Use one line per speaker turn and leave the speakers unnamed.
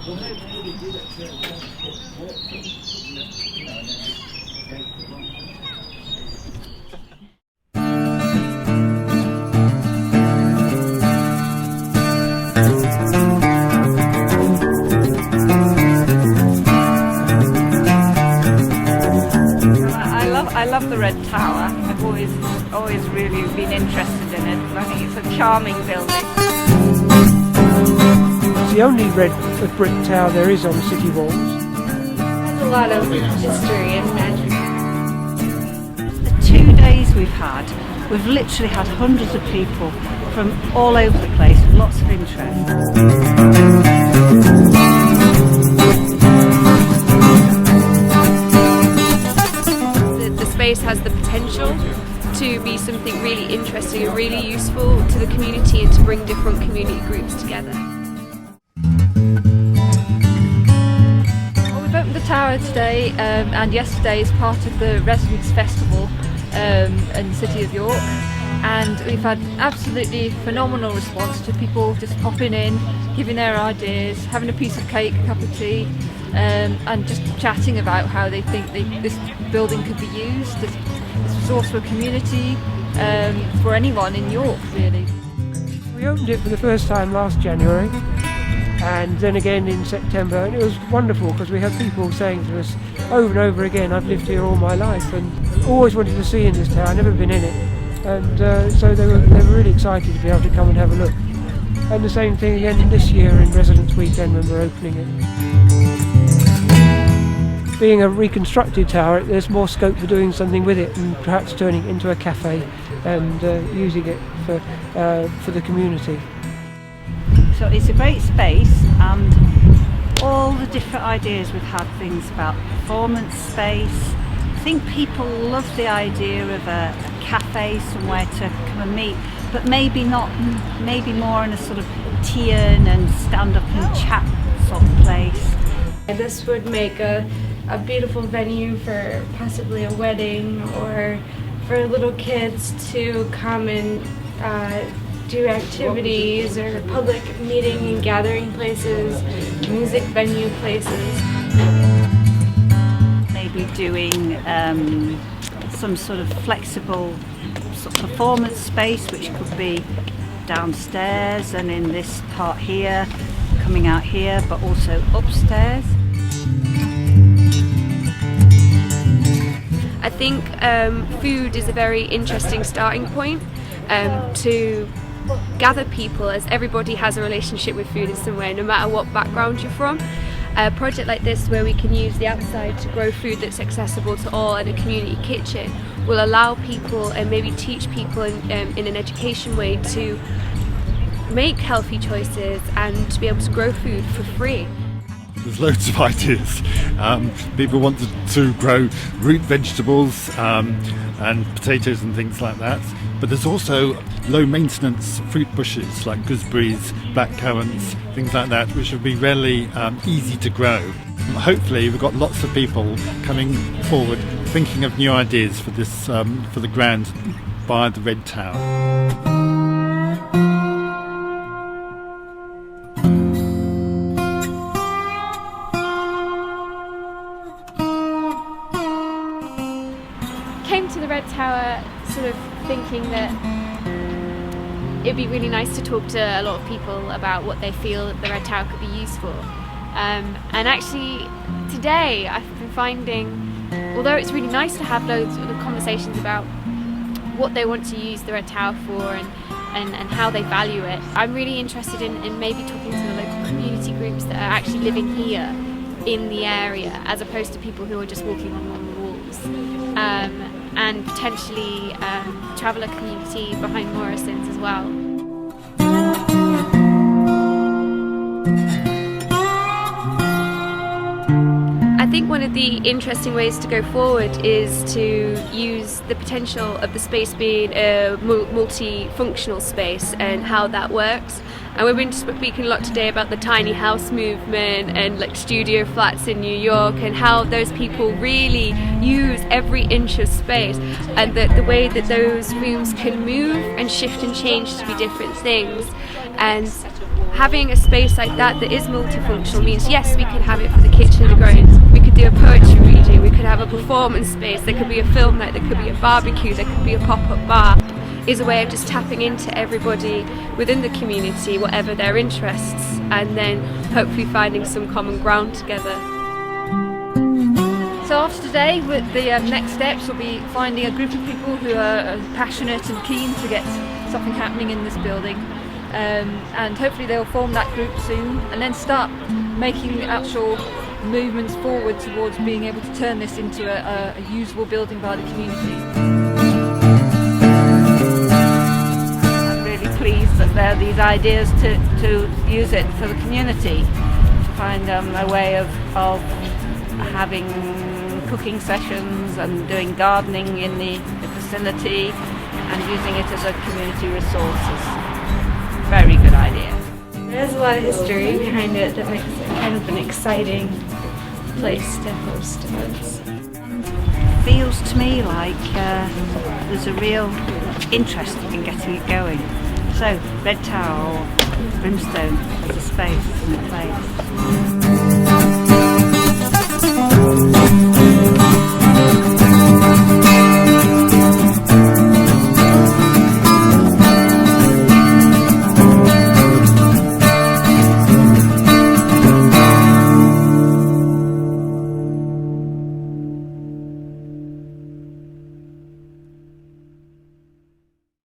I love the Red Tower. I've always really been interested in it. I think it's a charming building.
It's the only red brick tower there is on the city walls.
There's a lot of history and magic.
The 2 days we've literally had hundreds of people from all over the place with lots of interest.
Has the potential to be something really interesting and really useful to the community and to bring different community groups together.
Well, we've opened the tower today and yesterday as part of the Residents' Festival in the City of York, and we've had absolutely phenomenal response to people just popping in, giving their ideas, having a piece of cake, a cup of tea, and just chatting about how they think this building could be used. This resource for a community, for anyone in York, really.
We opened it for the first time last January, and then again in September, and it was wonderful because we had people saying to us over and over again, I've lived here all my life and always wanted to see in this tower, I've never been in it, and so they were really excited to be able to come and have a look. And the same thing again this year in Residents' Weekend when we're opening it. Being a reconstructed tower, there's more scope for doing something with it and perhaps turning it into a cafe and using it for the community.
So it's a great space, and all the different ideas we've had, things about performance space. I think people love the idea of a cafe, somewhere to come and meet, but maybe more in a sort of tea and stand up and chat sort of place.
This would make a beautiful venue for possibly a wedding or for little kids to come and do activities or public meeting and gathering places, music venue places.
Maybe doing some sort of flexible sort of performance space, which could be downstairs and in this part here, coming out here, but also upstairs.
I think food is a very interesting starting point to gather people, as everybody has a relationship with food in some way, no matter what background you're from. A project like this, where we can use the outside to grow food that's accessible to all in a community kitchen, will allow people and maybe teach people in an education way to make healthy choices and to be able to grow food for free.
There's loads of ideas. People want to grow root vegetables and potatoes and things like that. But there's also low maintenance fruit bushes like gooseberries, blackcurrants, things like that, which would be really easy to grow. Hopefully we've got lots of people coming forward thinking of new ideas for this for the ground by the Red Tower.
Came to the Red Tower sort of thinking that it'd be really nice to talk to a lot of people about what they feel that the Red Tower could be used for. And actually today I've been finding, although it's really nice to have loads of conversations about what they want to use the Red Tower for and how they value it, I'm really interested in maybe talking to the local community groups that are actually living here in the area, as opposed to people who are just walking along the walls. And potentially traveller community behind Morrison's as well. I think one of the interesting ways to go forward is to use the potential of the space being a multifunctional space and how that works. And we've been speaking a lot today about the tiny house movement and like studio flats in New York and how those people really use every inch of space, and the way that those rooms can move and shift and change to be different things, and having a space like that is multifunctional means, yes, we could have it for the kitchen and the grounds, we could do a poetry reading, we could have a performance space, there could be a film night, there could be a barbecue, there could be a pop-up bar. Is a way of just tapping into everybody within the community, whatever their interests, and then hopefully finding some common ground together.
So after today, the next steps will be finding a group of people who are passionate and keen to get something happening in this building, and hopefully they'll form that group soon and then start making actual movements forward towards being able to turn this into a usable building by the community.
Pleased that there are these ideas to use it for the community, to find a way of having cooking sessions and doing gardening in the facility and using it as a community resource is a very good idea.
There's a lot of history behind it that makes it kind of an exciting place to host events.
Feels to me like there's a real interest in getting it going. So, Red Tower or Brimstone as a space and a place.